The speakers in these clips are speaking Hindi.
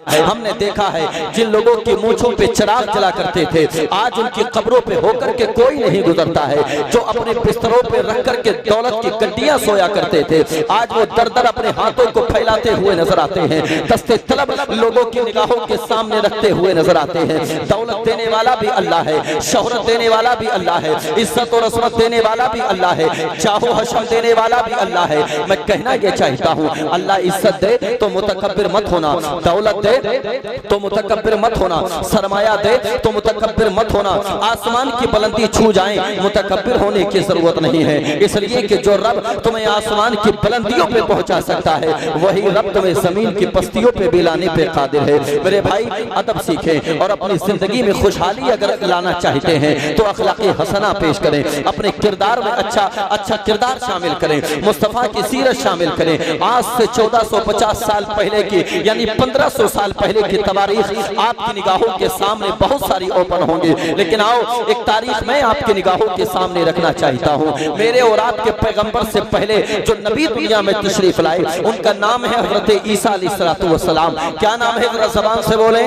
हमने देखा है जिन लोगों की मूंछों पे चिराग जला करते थे, आज उनकी कब्रों पे होकर के कोई नहीं गुजरता है। जो अपने बिस्तरों पे रख करके दौलत की गड्डियां सोया करते थे, आज वो दर दर अपने हाथों को फैलाते हुए नजर आते हैं। दस्ते तलब लोगों की निगाहों के सामने रखते हुए नजर आते हैं। दौलत देने वाला भी अल्लाह है, शोहरत देने वाला भी अल्लाह है, इज्जत और असमत देने वाला भी अल्लाह है, चाहो हशम देने वाला भी अल्लाह है। मैं कहना ये चाहता हूँ, अल्लाह इज्जत दे तो मुतकब्बिर मत होना, दौलत दे तो मुतकब्बिर मत होना, सरमाया दे तो मुतकब्बिर मत होना। आसमान की बुलंदी छू जाए, मुतकब्बिर होने की जरूरत नहीं है, इसलिए कि जो रब तुम्हें आसमान की बुलंदियों पे पहुंचा सकता है, वही रब तुम्हें जमीन की पस्तियों पे भी लाने पे कादिर है। मेरे भाई अदब सीखें और अपनी जिंदगी में खुशहाली अगर लाना चाहते हैं तो अखलाक़ हसना पेश करें, अपने किरदार में अच्छा किरदार शामिल करें, मुस्तफ़ा की सीरत शामिल करें। आज से 1450 साल पहले की यानी 1500 साल पहले की तवारीख आपकी निगाहों के सामने बहुत सारी ओपन होंगी, लेकिन आओ एक तारीख मैं आपकी निगाहों के सामने रखना चाहता हूँ। मेरे और आपके पैगंबर से पहले जो नबी दुनिया में तशरीफ लाए, उनका नाम है हजरत ईसा अलैहिस्सलाम। क्या नाम है, जरा ज़बान से बोले,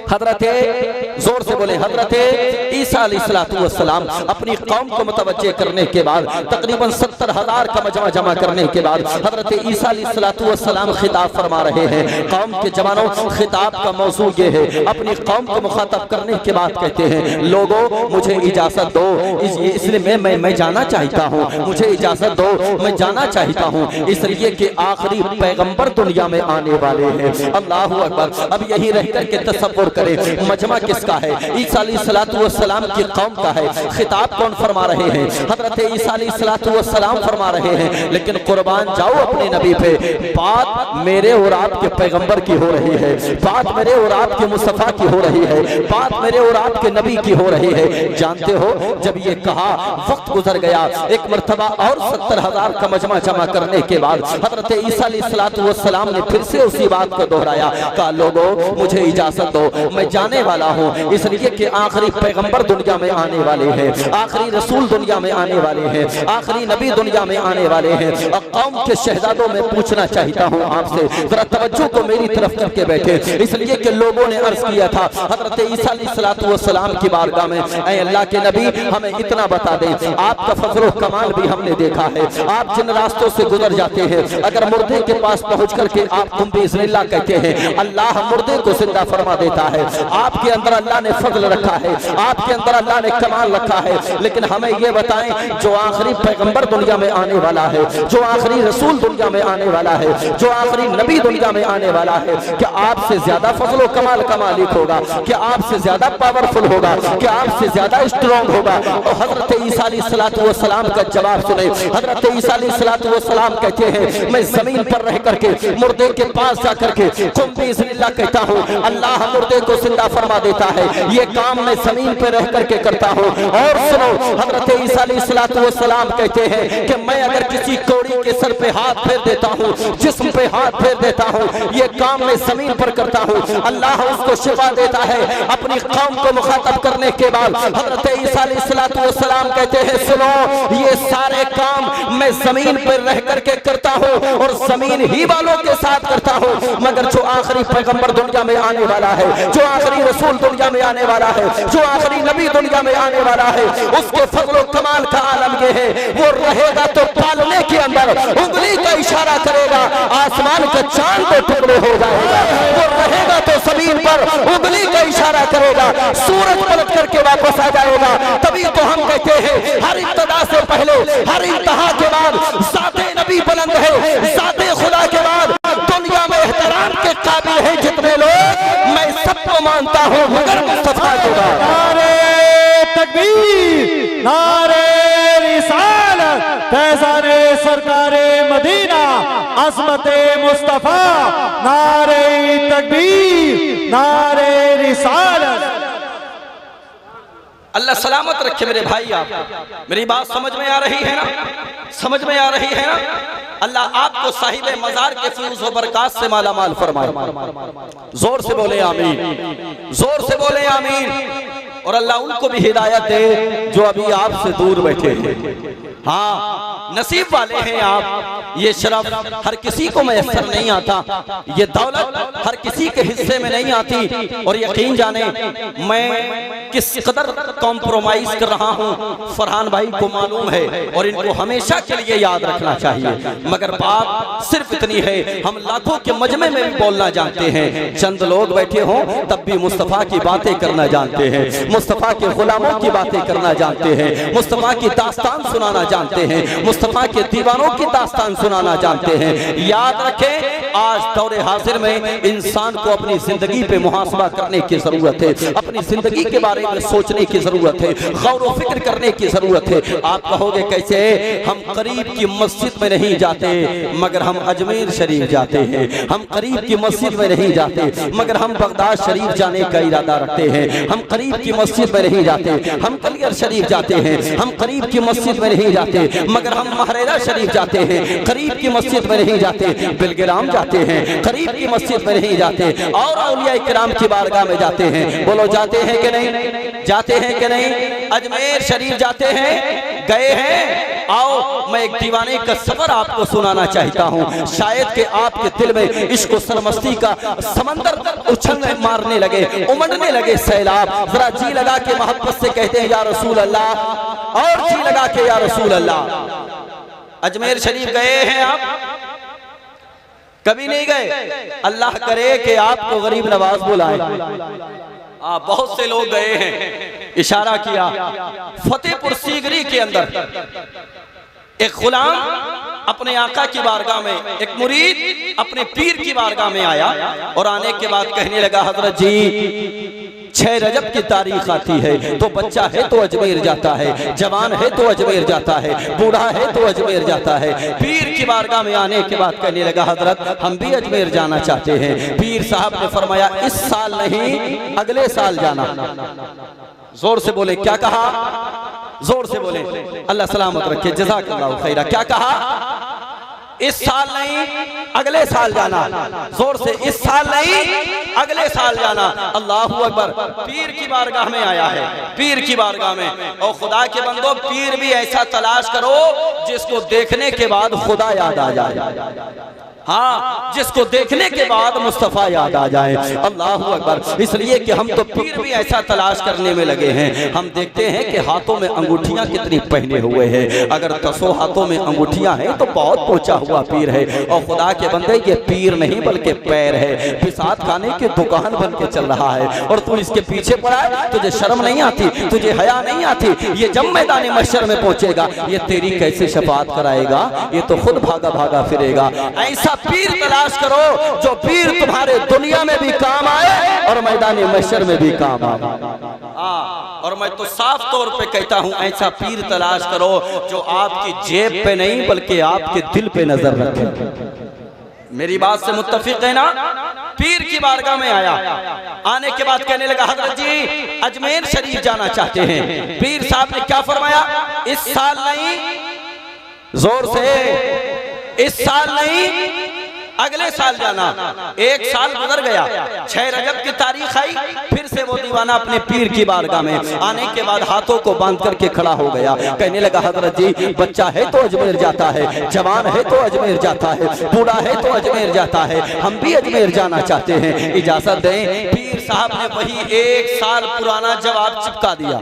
हजरत, जोर से बोले, हजरत ईसा अलैहिस्सलाम। अपनी कौम को मुतवज्जे करने के बाद, तकरीबन 70,000 का मजमा जमा करने के बाद हजरत ईसा अलैहिस्सलाम खिताब फरमा रहे हैं। कौम के जवानों, खिताब का मौजू ये है, अपनी कौम को मुखातब करने के बाद कहते हैं, लोगों मुझे इजाजत दो, इसलिए मैं जाना चाहता हूँ, मुझे इजाजत दो, मैं जाना चाहता हूँ, इसलिए कि आखिरी पैगंबर दुनिया में आने वाले हैं। अल्लाह अकबर। अब यही रह करके तसव्वुर करें, मजमा किसका है? ईसा अलैहिस्सलाम की कौम का है। खिताब कौन फरमा रहे हैं? हजरत ईसा अलैहिस्सलाम फरमा रहे हैं। लेकिन कुर्बान जाओ अपने नबी पे, बात मेरे और आपके पैगंबर की हो रही है, बात मेरे और आपके मुस्तफा की हो रही है, बात मेरे और आपके नबी की हो रही है। जानते हो, जब ये कहा, वक्त गुजर गया, एक मर्तबा और 70,000 का मजमा जमा करने के बाद हजरत ईसा अलैहिस्सलाम ने फिर से उसी बात को दोहराया, कहा लोगों मुझे इजाजत दो, मैं जाने वाला हूँ, इसलिए कि आखिरी पैगंबर दुनिया में आने वाले हैं, आखिरी रसूल दुनिया में आने वाले हैं, आखिरी नबी दुनिया में आने वाले हैं। और कौम के शहजादों में पूछना चाहता हूँ आपसे, जरा तवज्जो को मेरी तरफ करके बैठे, इसलिए कि लोगों ने अर्ज किया था हजरत ईसा अलैहिस्सलाम की बारगाह में, ऐ अल्लाह के नबी हमें इतना बता दें, आपका फजल कमाल भी हमने देखा है, आप जिन रास्तों से गुजर जाते हैं, अगर मुर्दे के पास पहुंच करके आप तुम बिस्मिल्लाह कहते हैं, अल्लाह मुर्दे को जिंदा फरमा देता है। आपके अंदर अल्लाह ने फजल रखा है, आपके अंदर अल्लाह ने कमाल रखा है। लेकिन हमें ये बताएं, जो आखिरी पैगंबर दुनिया में आने वाला है, जो आखिरी रसूल दुनिया में आने वाला है, जो आखिरी नबी दुनिया में आने वाला है, क्या आपसे ज्यादा फजल कमाल का मालिक होगा? क्या आपसे ज्यादा पावरफुल होगा? क्या आपसे ज्यादा स्ट्रॉन्ग होगा? और हजरत ईसा अलैहिस्सलाम का जवाब सुने। हजरत ईसा अलैहिस्सलाम कहते हैं, मैं जमीन पर रह करके मुर्दे के पास जा करके तुम बिस्मिल्लाह कहता हूँ, अल्लाह मुर्दे को जिंदा फरमा देता है। ये काम मैं जमीन पे रह करके करता हूँ। और सुनो, हजरत ईसा अलैहिस्सलाम कहते हैं कि मैं अगर किसी कौड़ी के सर पे हाथ फेर देता हूँ, जिस्म पे हाथ फेर देता हूँ, ये काम मैं जमीन पर करता हूँ, अल्लाह उसको शिफा देता है। अपनी कौम को मुखातब करने के बाद हजरत ईसा अलैहिस्सलाम कहते हैं, सुनो, ये सारे काम मैं जमीन पर रह करके करता हूँ और जमीन ही वालों के साथ करता हूँ, मगर जो आखिरी पैगंबर दुनिया में आने वाला है, जो आखिरी रसूल दुनिया में आने वाला है, जो आखिरी नबी दुनिया में आने वाला है, उसके फजल कमाल का आलम ये है, वो रहेगा तो पालने के अंदर उंगली का इशारा करेगा, आसमान का चांद तो टुकड़े हो जाएगा। वो रहेगा तो जमीन पर उंगली का इशारा करेगा, सूरज पलट करके वापस आ जाएगा। तभी तो हम कहते हैं, हर इब्तिदा से पहले, हर इंतहा के बाद ज़ाते नबी बुलंद है, ज़ाते खुदा के बाद दुनिया में एहतराम के काबिल है जितने लोग, मैं सबको मानता हूँ मगर मुस्तफा के बाद। नारे तकबीर, नारे रिसालत, फैज़ाने सरकारे मदीना, अज़मते मुस्तफा, नारे तकबीर, नारे रिसालत। अल्लाह सलामत रखे मेरे भाई। आप मेरी बात समझ में आ रही है ना? समझ में आ रही है ना? अल्लाह आपको साहिबे मज़ार के फयूज़ व बरक़ात से माला माल फरमाए। जोर से बोले आमीन, जोर से बोले आमीन। और अल्लाह उनको भी हिदायत दे जो अभी आपसे दूर बैठे हैं। हाँ, नसीब वाले हैं आप। ये शरफ हर किसी को मैसर नहीं आता, ये दौलत हर किसी के हिस्से में नहीं आती। और यकीन जाने मैं किस कदर कॉम्प्रोमाइज कर रहा हूँ फरहान भाई को मालूम है, और इनको हमेशा के लिए याद रखना चाहिए। मगर बात सिर्फ इतनी है, हम लाखों के मजमे में भी बोलना जानते हैं, चंद लोग बैठे हों तब भी मुस्तफ़ा की बातें करना जानते हैं, मुस्तफ़ा के गुलामों की बातें करना जानते हैं, मुस्तफ़ा की दास्तान सुनाना जानते हैं, मुस्तफ़ा के दीवानों की दास्तान सुनाना जानते हैं। याद रखें, आज दौरे हाजिर में इंसान को अपनी जिंदगी पे मुहासबा करने की जरूरत है, अपनी जिंदगी के बारे में सोचने की जरूरत है, गौर व फिक्र करने की जरूरत है। आप कहोगे कैसे? हम करीब की मस्जिद में नहीं जाते मगर हम अजमेर शरीफ जाते हैं, हम करीब की मस्जिद में नहीं जाते मगर हम बगदाद शरीफ जाने का इरादा रखते हैं, हम करीब की मस्जिद में नहीं जाते, हम कलियर शरीफ जाते हैं, हम करीब की मस्जिद में नहीं जाते मगर हम महरेरा शरीफ जाते हैं, करीब की मस्जिद में नहीं जाते, बिलगिराम जाते हैं, करीब की मस्जिद में नहीं जाते, और औलिया इकराम की बारगाह में जाते हैं। बोलो जाते हैं कि नहीं? जाते हैं कि नहीं? अजमेर शरीफ जाते हैं, गए हैं? आओ मैं एक दीवाने का सफर आपको सुनाना चाहता हूँ। शायद कि आपके दिल में इश्क और सरमस्ती का समंदर उछलने मारने लगे, उमड़ने लगे सैलाब। जरा जी लगा के मोहब्बत से कहते हैं या रसूल अल्लाह, और जी लगा के या रसूल अल्लाह। अजमेर शरीफ गए हैं आप? कभी नहीं गए? अल्लाह करे कि आपको गरीब नवाज बुलाए। बहुत से लोग गए हैं। इशारा किया, फतेहपुर सीगरी के अंदर एक गुलाम अपने आका की बारगाह में, एक मुरीद अपने पीर की बारगाह में आया और आने के बाद कहने लगा, हजरत जी 6 रजब की तारीख आती है तो बच्चा है तो अजमेर जाता है, जवान है तो अजमेर जाता है, बूढ़ा है तो अजमेर जाता है। पीर की बारगाह में आने के बाद कहने लगा, हजरत हम भी अजमेर जाना चाहते हैं। पीर साहब ने फरमाया, इस साल नहीं अगले साल जाना। जोर से बोले, क्या कहा? जोर से बोले, अल्लाह सलामत रखे, जज़ाकल्लाहु खैरा। क्या कहा? इस साल नहीं अगले साल जाना। जोर से, इस साल नहीं अगले साल जाना। अल्लाहू अकबर। पीर की बारगाह में आया है, पीर की बारगाह में। और खुदा के बंदो, पीर भी ऐसा तलाश करो जिसको देखने के बाद खुदा याद आ जाए। हाँ, जिसको देखने के बाद मुस्तफ़ा याद आ जाए। अल्लाह अकबर। इसलिए कि हम तो पीर भी ऐसा तलाश करने में लगे हैं। हम देखते हैं कि हाथों में अंगूठियां कितनी पहने हुए हैं। अगर 10 हाथों में अंगूठियां हैं तो बहुत पहुंचा हुआ पीर है। और खुदा के बंदे, ये पीर नहीं बल्कि पैर है। बिसात खाने की दुकान बन के चल रहा है और तू इसके पीछे पड़ा है। तुझे शर्म नहीं आती? तुझे हया नहीं आती? ये जब मैदान महशर में पहुंचेगा, ये तेरी कैसे शफाअत कराएगा? ये तो खुद भागा भागा फिरेगा। ऐसा पीर तलाश करो जो पीर तुम्हारे दुनिया में भी काम आए और मैदान महशर में भी काम आए। और मैं तो साफ तौर पे कहता हूं, ऐसा पीर तलाश करो जो आपकी जेब पे नहीं बल्कि आपके दिल पे नजर रखे। मेरी बात से मुत्तफिक है ना? पीर की बारगाह में आया, आने के बाद कहने लगा, हजरत जी अजमेर शरीफ जाना चाहते हैं। पीर साहब ने क्या फरमाया? इस साल नहीं, जोर से, इस साल नहीं अगले साल जाना। 1 साल गुजर गया, 6 रजब की तारीख आई, फिर से वो दीवाना अपने पीर की बारगाह में आने के बाद हाथों को बांध करके खड़ा हो गया। कहने लगा, हजरत जी बच्चा है तो अजमेर जाता है, जवान है तो अजमेर जाता है, बूढ़ा है तो अजमेर जाता है, हम भी अजमेर जाना चाहते हैं, इजाजत दें। पीर साहब ने वही 1 साल पुराना जवाब चिपका दिया।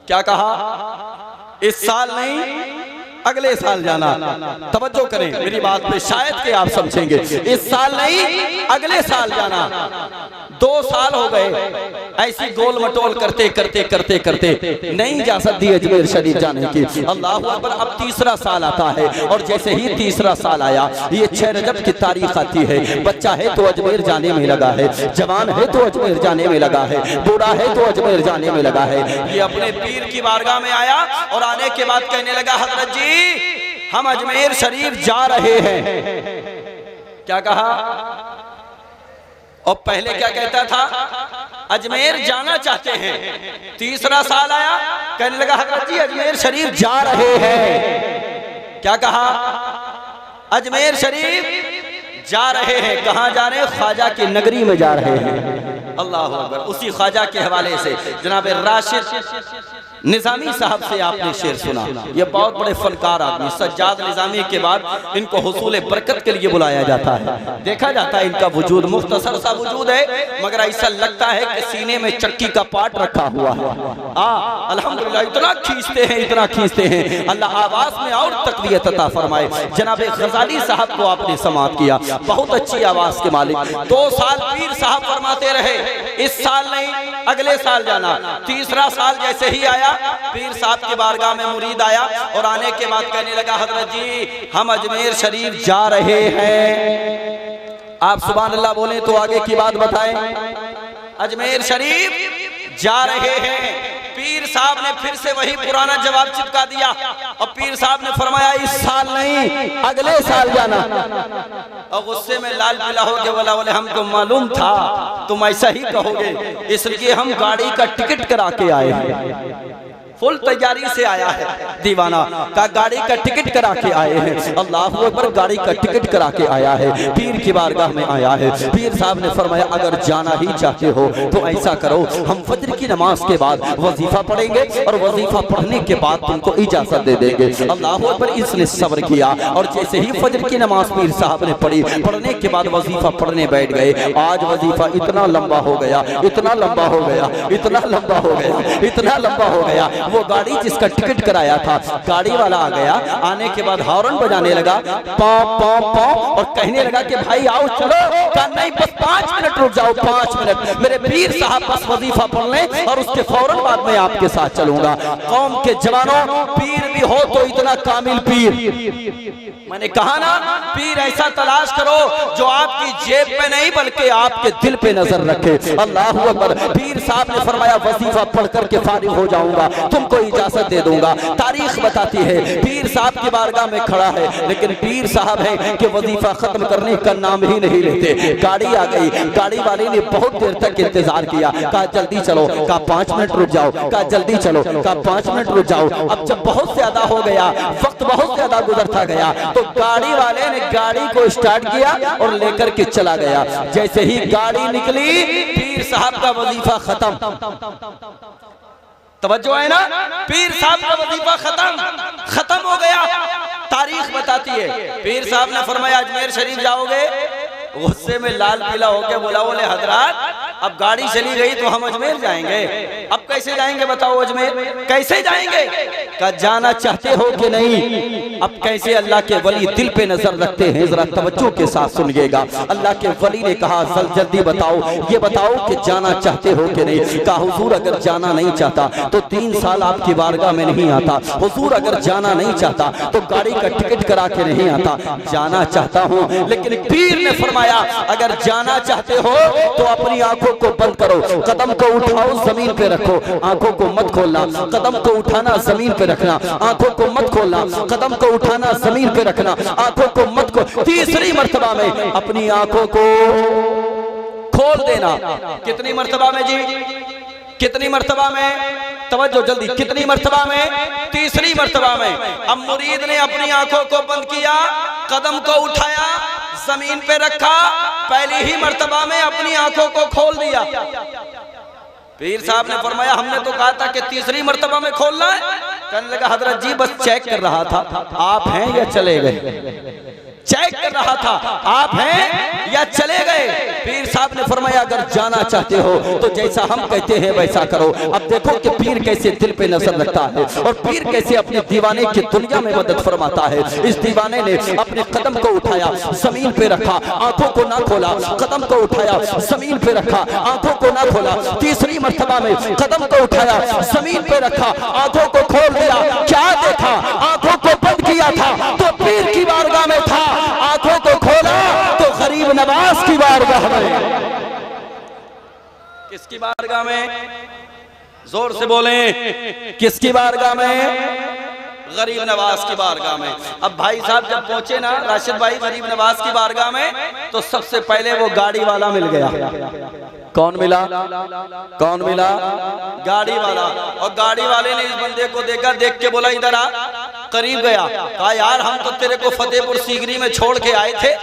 क्या कहा? इस साल नहीं अगले साल जाना। तवज्जो करें मेरी बात पे, शायद कि आप समझेंगे। इस साल नहीं अगले साल जाना। 2 साल हो गए ऐसी गोल मटोल करते करते करते करते नहीं इजाजत दी अजमेर शरीफ जाने की। अल्लाह अकबर। अब 3रा साल आता है और जैसे ही 3रा साल आया, ये 6 रजब की तारीख आती है। बच्चा है तो अजमेर जाने में लगा है, जवान है तो अजमेर जाने में लगा है, बूढ़ा है तो अजमेर जाने में लगा है। ये अपने पीर की बारगाह में आया और आने के बाद कहने लगा, हजरत जी हम अजमेर शरीफ जा रहे हैं। क्या कहा? और पहले क्या कहता था? अजमेर जाना चाहते हैं। 3रा साल आया, कहने लगा, हजरत जी अजमेर शरीफ जा रहे हैं। क्या कहा? अजमेर शरीफ जा रहे हैं। कहां जा रहे हैं? ख्वाजा की नगरी में जा रहे हैं। अल्लाह अकबर। उसी ख्वाजा के हवाले से जनाब राशिद निजामी साहब से आपने शेर सुना, ये बहुत बड़े फनकार आदमी, सज्जाद निजामी के बाद इनको हुसूल बरकत के लिए बुलाया जाता है। देखा जाता है इनका वजूद मुख्तसर सा वजूद है, मगर ऐसा लगता है कि सीने में चक्की का पाट रखा हुआ है। अल्हम्दुलिल्लाह, इतना खींचते हैं, इतना खींचते हैं, अल्लाह आवाज में और तकवीयत अता फरमाए। जनाब गजाली साहब को आपने समाअत किया, बहुत अच्छी आवाज के मालिक। 2 साल पीर साहब फरमाते रहे, इस साल नहीं अगले साल जाना। तीसरा साल जैसे ही आया, पीर साहब की बारगाह में मुरीद आया और आने के बाद कहने लगा, हजरत जी हम अजमेर शरीफ जा रहे हैं। आप सुभान अल्लाह बोले तो आगे की बात बताएं। अजमेर शरीफ जा रहे हैं। पीर साहब ने फिर से वही पुराना जवाब चिपका दिया और पीर साहब ने फरमाया, इस साल नहीं अगले साल जाना। और गुस्से में लाल पीला हो गया, बोला बोले हमको मालूम था तुम ऐसा ही कहोगे, इसलिए हम गाड़ी का टिकट करा के आए हैं। फुल तैयारी से आया है दीवाना का, गाड़ी का टिकट करा के आए हैं। अल्लाह अकबर, गाड़ी का टिकट करा के आया है, पीर की बारगाह में आया है। पीर साहब ने फरमाया, अगर जाना ही चाहते हो तो ऐसा करो, हम फजर की नमाज के बाद वजीफा पढ़ेंगे और वजीफा पढ़ने के बाद तुमको इजाजत दे देंगे। अल्लाह अकबर, इसने सब्र किया और जैसे ही फजर की नमाज पीर साहब ने पढ़ी, पढ़ने के बाद वजीफा पढ़ने बैठ गए। आज वजीफा इतना लंबा हो गया, इतना लंबा हो गया, इतना लंबा हो गया, इतना लंबा हो गया। वो गाड़ी जिसका टिकट कराया था, गाड़ी वाला आ गया, आने के बाद हॉर्न बजाने लगा, पाँव पाँव पाँव, और कहने लगा कि भाई आओ चलो। कहा नहीं, बस 5 मिनट रुक जाओ, 5 मिनट, मेरे पीर साहब बस वजीफा पढ़ लें और उसके फौरन बाद मैं आपके साथ चलूंगा। कौम के जवानों, पीर भी हो तो इतना कामिल पीर, मैंने कहा ना, पीर ऐसा तलाश करो जो आपकी जेब पे नहीं बल्कि आपके दिल पे नजर रखे। अल्लाह अकबर। पीर साहब ने फरमाया, वजीफा पढ़ करके फारिग हो जाऊंगा, तुमको इजाजत दे दूंगा। तारीख बताती है, पीर साहब की बारगाह में खड़ा है, लेकिन पीर साहब है कि वजीफा खत्म करने का नाम ही नहीं लेते। गाड़ी आ गई, गाड़ी वाले ने बहुत देर तक इंतजार किया, कहा जल्दी चलो, कहा 5 मिनट रुक जाओ, कहा जल्दी चलो, कहा 5 मिनट रुक जाओ। अब जब बहुत ज्यादा हो गया, वक्त बहुत ज्यादा गुजरता गया, तो गाड़ी वाले ने गाड़ी को स्टार्ट किया और लेकर के चला गया। जैसे ही गाड़ी निकली, पीर साहब का वजीफा खत्म। तवज्जो है ना, पीर साहब का वजीफा खत्म हो गया। तारीख बताती है, पीर साहब ने फरमाया, अजमेर शरीफ जाओगे? गुस्से में लाल पीला होके बोला, बोले हजरात अब गाड़ी चली गई तो हम अजमेर जाएंगे, अब कैसे जाएंगे बताओ, अजमेर कैसे जाएंगे? का जाना चाहते हो कि नहीं? अब कैसे? अल्लाह के वली दिल पे नजर रखते हैं, जरा तवज्जो के साथ सुनिएगा। अल्लाह के वली ने कहा, जल्दी बताओ, ये बताओ कि जाना चाहते हो कि नहीं? कहा हुजूर अगर जाना नहीं चाहता तो 3 साल आपकी बारगाह में नहीं आता। हुजूर अगर जाना नहीं चाहता तो गाड़ी का टिकट करा के नहीं आता। जाना चाहता हूँ, लेकिन पीर ने फरमाया, अगर जाना चाहते हो तो अपनी आंखों को बंद करो, कदम को उठाओ, जमीन पे रखो, आंखों को मत खोलना। कदम को उठाना, जमीन पे रखना, आंखों को मत खोलना। कदम को उठाना, जमीन पे रखना, आंखों को मत खोल। तीसरी मर्तबा में अपनी आंखों को खोल देना। कितनी मर्तबा में जी? कितनी मर्तबा में? तवज्जो जल्दी, कितनी मर्तबा में? तीसरी मर्तबा में। अब मुरीद ने अपनी आंखों को बंद किया, कदम को उठाया, जमीन पे रखा, पहली ही मर्तबा में अपनी आंखों को खोल दिया। पीर साहब ने फरमाया, हमने तो कहा था कि तीसरी मर्तबा में खोलना है। कहने लगा, हजरत जी बस चेक कर रहा था, आप हैं या चले गए? चेक कर रहा था, आप हैं या चले गए? पीर साहब ने फरमाया, अगर जाना चाहते हो तो जैसा हम कहते हैं वैसा करो। अब देखो कि पीर कैसे दिल पे नजर रखता है और पीर कैसे अपने दीवाने की दुनिया में मदद फरमाता है। इस दीवाने ने अपने कदम को उठाया, जमीन पे रखा, आंखों को ना खोला। कदम को उठाया, जमीन पे रखा, आंखों को ना खोला। तीसरी मर्तबा में कदम को उठाया, जमीन पे रखा, आंखों को खोल दिया। क्या देखा? आंखों को बंद किया था तो पीर की बारगाह में था, आंखों को खोला तो गरीब नवाज की बारगाह में। किसकी बारगाह में? जोर से बोलें, किसकी बारगाह में? गरीब नवाज की बारगाह में। अब भाई साहब जब पहुंचे ना, राशिद भाई, गरीब नवाज की बारगाह में, तो सबसे पहले वो गाड़ी वाला मिल गया। कौन मिला? कौन मिला? गाड़ी वाला। और गाड़ी वाले ने इस बंदे को देखा, देख के बोला, इधर आ। करीब गया, कहा यार हम तो तेरे को फतेहपुर सीकरी में छोड़ के आए थे,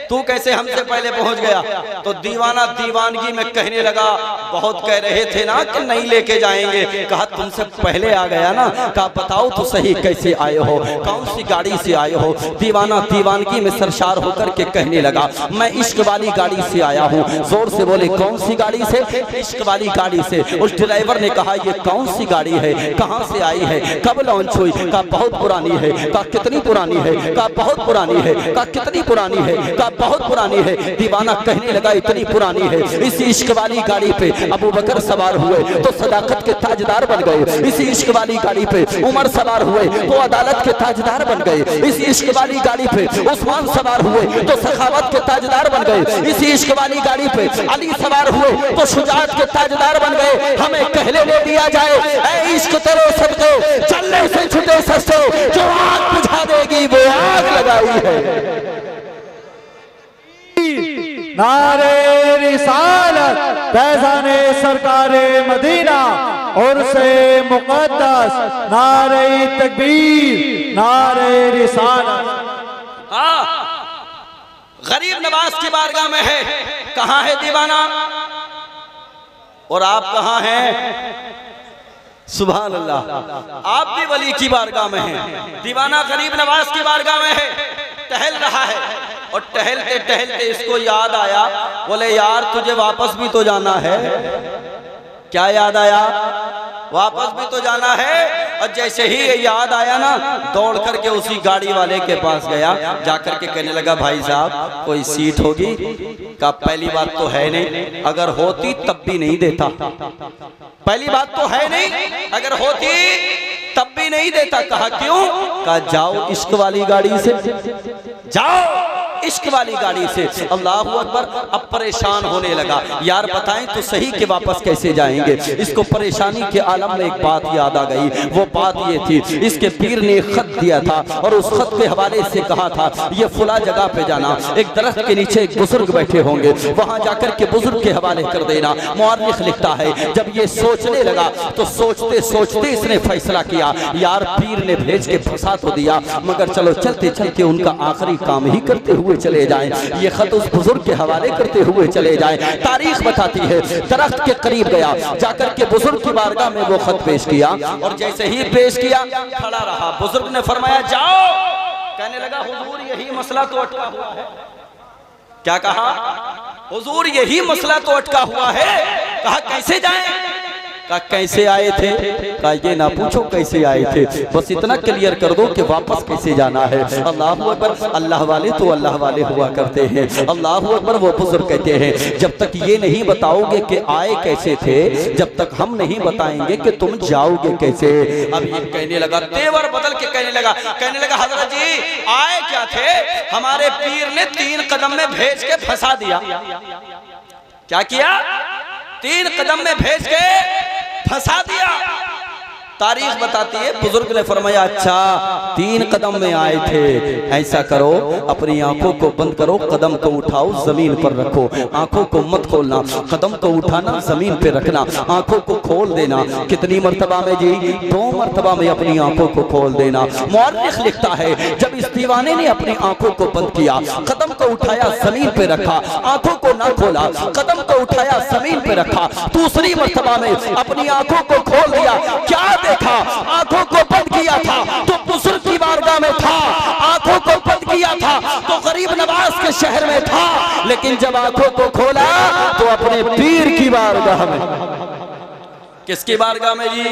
तू कैसे हमसे पहले पहुंच गया? तो दीवाना दीवानगी में कहने लगा, बहुत कह रहे थे ना कि नहीं लेके जाएंगे, कहा तुमसे पहले आ गया ना। कहा बताओ तो सही कैसे आए हो, कौन सी गाड़ी से आए हो? दीवाना दीवानगी में सरशार होकर के कहने लगा, मैं इश्क वाली गाड़ी से आया हूँ। जोर से बोले कौन सी गाड़ी से? इश्क वाली गाड़ी से। उस ड्राइवर ने कहा ये कौन सी गाड़ी है, कहाँ से आई है, कब लॉन्च हुई? कहा बहुत पुरानी है। कहा कितनी पुरानी है? कहा बहुत पुरानी है। कहा कितनी पुरानी है? कहा बहुत पुरानी है। दीवाना कहने लगा इतनी पुरानी है, इस इश्क वाली गाड़ी पे अबू बकर सवार हुए तो सदाकत के ताजदार बन गए। इस इश्क वाली गाड़ी पे उमर सवार हुए तो अदालत के ताजदार बन गए। इस इश्क वाली गाड़ी पे उस्मान सवार हुए तो सखावत के ताजदार बन गए। इस इश्क वाली गाड़ी पे अली सवार हुए तो शुजाअत के ताजदार बन गए। हमें कहले ले दिया जाए, ऐ इश्क तेरे सदके चलने से छुटे सस्ते, जो आग बुझा देगी वो आग लगाई है। नारे रिसालत फैज़ाने सरकारे मदीना और से मुक़द्दस, नारे तकबीर, नारे रिसालत। गरीब नवाज की बारगाह में है। कहाँ है दीवाना और आप कहाँ हैं? सुभान अल्लाह, आप भी वली की बारगाह में हैं, दीवाना गरीब नवाज की बारगाह में है, टहल रहा है। और टहलते टहलते इसको याद आया, बोले यार तुझे वापस भी तो जाना है। क्या याद आया? वापस भी तो जाना है। और जैसे ही ये याद आया ना, दौड़ करके उसी गाड़ी वाले के पास गया, जाकर के कहने लगा भाई साहब कोई सीट होगी? का पहली बात तो है नहीं, अगर होती तब भी नहीं देता। पहली बात तो है नहीं, अगर होती तब भी नहीं देता। कहा क्यों? कहा जाओ इश्क वाली गाड़ी से, जाओ इश्क वाली गाड़ी से। अल्लाह अकबर। अब परेशान होने लगा, यार बताएं तो सही कि वापस कैसे जाएंगे? इसको परेशानी के आलम में एक बात याद आ गई। वो बात ये थी, इसके पीर ने एक खत दिया था और उस खत के हवाले से कहा था ये फुला जगह पे जाना, एक दरख्त के नीचे एक बुजुर्ग बैठे होंगे, वहां जाकर के बुजुर्ग के हवाले कर देना। मुअर्रिख लिखता है जब ये सोचने लगा तो सोचते सोचते इसने फैसला किया, यार पीर ने भेज के फंसा तो दिया, मगर चलो चलते चलते उनका आखिरी काम ही करते हुए चले जाएं। ये खत उस बुजुर्ग के हवाले करते हुए चले जाएं। तारीख बताती है, दरख्त के करीब गया, जाकर के बुजुर्ग की बारगाह में वो खत पेश किया और जैसे ही पेश किया खड़ा रहा। बुजुर्ग ने फरमाया जाओ। कहने लगा हुजूर यही मसला तो अटका हुआ है। क्या कहा? हुजूर यही मसला तो अटका हुआ है। कहा कैसे जाएं? कहा कैसे आए थे? कहा ये ना पूछो कैसे आए थे, बस इतना क्लियर कर दो कि वापस कैसे जाना है। अल्लाह अकबर। अल्लाह वाले तो अल्लाह वाले हुआ करते हैं। अल्लाह अकबर। वो बुजुर्ग कहते हैं जब तक ये नहीं बताओगे कि आए कैसे थे, जब तक हम नहीं बताएंगे कि तुम जाओगे कैसे। अब ये कहने लगा, तेवर बदल के कहने लगा हजरत जी आए क्या थे? हमारे पीर ने 3 कदम में भेज के फंसा दिया। क्या किया? 3 कदम में भेज के फंसा दिया। तारीख बताती है, बुजुर्ग ने फरमाया अच्छा 3 कदम में आए थे, ऐसा करो अपनी आंखों को बंद करो, कदम को उठाओ जमीन पर रखो, आंखों को मत खोलना, कदम को उठाना जमीन पे रखना, आंखों को खोल देना। कितनी मर्तबा में जी? 2 मर्तबा में अपनी आंखों को खोल देना। मुअर्रिख लिखता है जब इस दीवाने ने अपनी आंखों को बंद किया, कदम को उठाया जमीन पे रखा, आंखों को ना खोला, कदम को उठाया जमीन पे रखा, दूसरी मर्तबा में अपनी आंखों को खोल दिया, क्या देखा? आंखों को बंद किया था तो बुजुर्ग की बारगाह में था, आंखों को बंद किया था तो गरीब नवाज के शहर में था, लेकिन जब आंखों को खोला तो अपने पीर की बारगाह में। किसकी बारगाह में जी?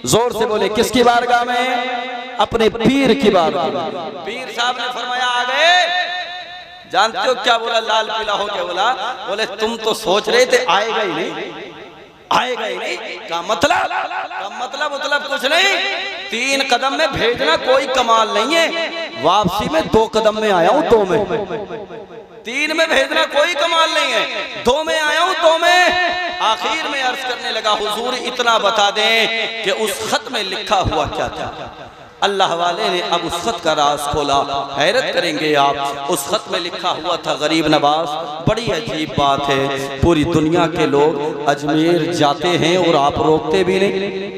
जोर से बोले किसकी बारगाह में? अपने पीर की बारगाह में। पीर साहब ने फरमाया आ गए। जानते हो क्या बोला? लाल पीला हो क्या बोला? बोले तुम तो सोच रहे थे आएगा ही नहीं, आएगा ही नहीं। का मतलब कुछ नहीं। 3 कदम में भेजना कोई कमाल नहीं है, वापसी में 2 कदम में आया हूं, 2 में। 3 में भेजना कोई कमाल नहीं है, 2 में आया हूं, 2 में। आखिर में अर्ज करने लगा हुजूर इतना बता दें कि उस खत में लिखा हुआ क्या था। अल्लाह वाले ने अब उस खत का राज खोला। हैरत करेंगे आप, उस खत में लिखा हुआ था गरीब नवाज। बड़ी अजीब बात है, पूरी दुनिया के लोग अजमेर जाते हैं और आप रोकते भी नहीं।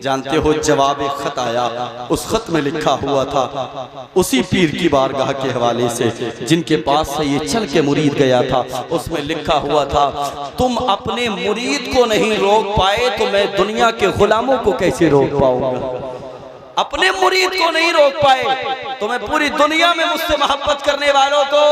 जानते हो जवाब खत आया, उस खत में लिखा हुआ था उसी पीर की बारगाह के हवाले से जिनके पास से ये चल के मुरीद गया था। उसमें लिखा हुआ था, तुम अपने मुरीद को नहीं रोक पाए तो मैं दुनिया के गुलामों को कैसे रोक पाऊंगा। अपने मुरीद को नहीं रोक पाए तो मैं पूरी दुनिया में मुझसे मोहब्बत करने वालों को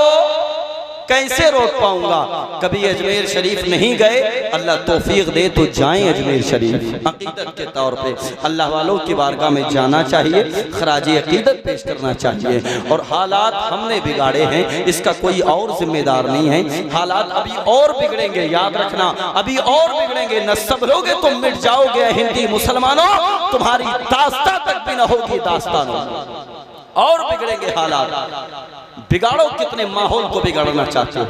कैसे रोक पाऊंगा। कभी अजमेर शरीफ नहीं गए, अल्लाह तौफीक दे तो जाएं अजमेर शरीफ। अकीदत के तौर पे अल्लाह वालों की बारगाह में जाना चाहिए, खराजी अकीदत पेश करना चाहिए। और हालात हमने बिगाड़े हैं, इसका कोई और जिम्मेदार नहीं है। हालात अभी और बिगड़ेंगे, याद रखना, अभी और बिगड़ेंगे। न संभलोगे तो मिट जाओगे हिंदी मुसलमानों, तुम्हारी दास्तां तक भी न होगी दास्तानों। और बिगड़ेंगे हालात। बिगाड़ो कितने माहौल को बिगाड़ना चाहते हो,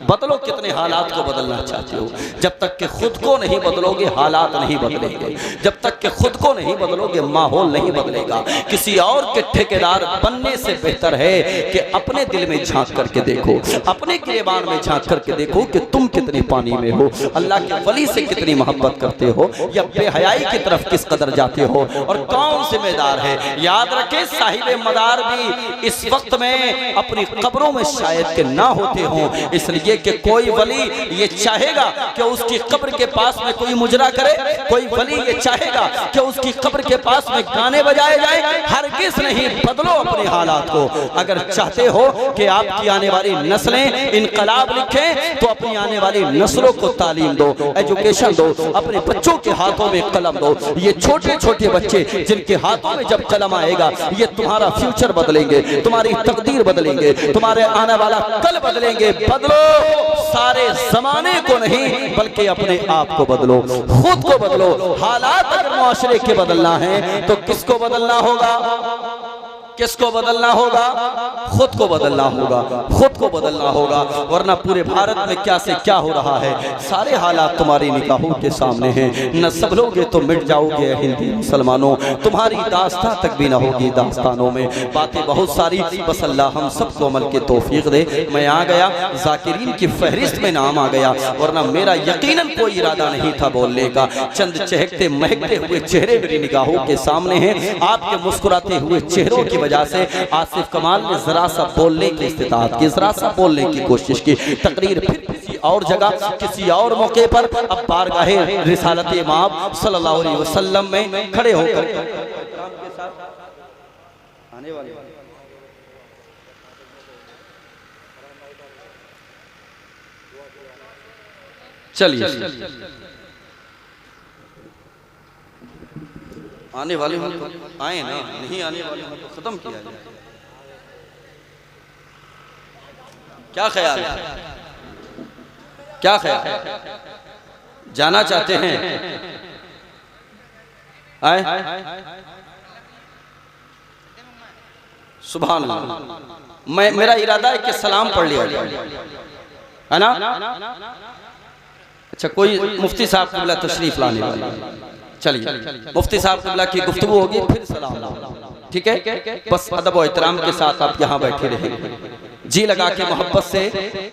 बदलो कितने हालात को बदलना चाहते हो। जब तक कि खुद को नहीं बदलोगे हालात नहीं बदलेंगे, जब तक कि खुद को नहीं बदलोगे माहौल नहीं बदलेगा। किसी और के ठेकेदार बनने से बेहतर है कि अपने दिल में झांक करके देखो, अपने गिरेबान में झांक करके देखो कि तुम कितने पानी में हो, अल्लाह के वली से कितनी मोहब्बत करते हो या बेहयाई की तरफ किस कदर जाते हो और कौन जिम्मेदार है। याद रखें, साहिब मदार भी इस वक्त में अपनी कब्रों में शायद के ना होते हों, इसलिए कि कोई वली ये चाहेगा कि उसकी कब्र के पास में कोई मुजरा करे, कोई वली ये चाहेगा कि उसकी कब्र के पास में गाने बजाए जाए। हरगिज़ नहीं। बदलो अपने हालात को। अगर चाहते हो कि आपकी आने वाली नस्लें इनकलाब लिखें तो अपनी आने वाली नस्लों को तालीम दो, एजुकेशन दो, अपने बच्चों के हाथों में कलम दो। ये छोटे छोटे बच्चे जिनके हाथों में जब कलम आएगा, ये तुम्हारा फ्यूचर बदलेंगे, तुम्हारी तकदीर बदलेंगे, तुम्हारे आने वाला कल बदलेंगे। बदलो सारे जमाने को नहीं बल्कि अपने आप को बदलो, खुद को बदलो। हालात अगर मुआशरे के बदलना है तो किसको बदलना होगा? किसको बदलना होगा? खुद को बदलना होगा, खुद को बदलना होगा। वरना पूरे भारत में क्या से क्या हो रहा है, सारे हालात तुम्हारी निगाहों के सामने हैं। न संभलोगे तो मिट जाओगे हिंदी मुसलमानों, तुम्हारी दास्तां तक भी न होगी दास्तानों में। बातें बहुत सारी, बस अल्लाह हम सबको अमल की तौफीक दे। मैं आ गया, जाकिरीन की फहरिस्त में नाम आ गया, वरना मेरा यकीनन कोई इरादा नहीं था बोलने का। चंद चहकते महकते हुए चेहरे मेरी निगाहों के सामने हैं। आपके मुस्कुराते हुए चेहरों की वजह से आसिफ कमाल ने जरा सा बोलने की इस्तिताअत की, जरा सा बोलने की कोशिश की। तकरीर फिर किसी और जगह, किसी और मौके पर, अब बारगाहे रिसालत इमाम सल्लल्लाहु अलैहि वसल्लम में खड़े होकर के साथ आने वाले चलिए आने वाले हो तो आए ना, नहीं आने वाले हो तो खत्म किया जाए। क्या ख्याल है? क्या ख्याल है? जाना चाहते हैं? आए? सुभान अल्लाह। मेरा इरादा है कि सलाम पढ़ लिया जाए, है ना? अच्छा, कोई मुफ्ती साहब क़िबला तशरीफ लाने वाले, चलिए मुफ्ती साहब क़िबला की गुफ्तगू होगी, फिर सलाम। ठीक है, बस अदब और एहतराम के साथ आप यहाँ बैठे रहें, जी लगा के मोहब्बत से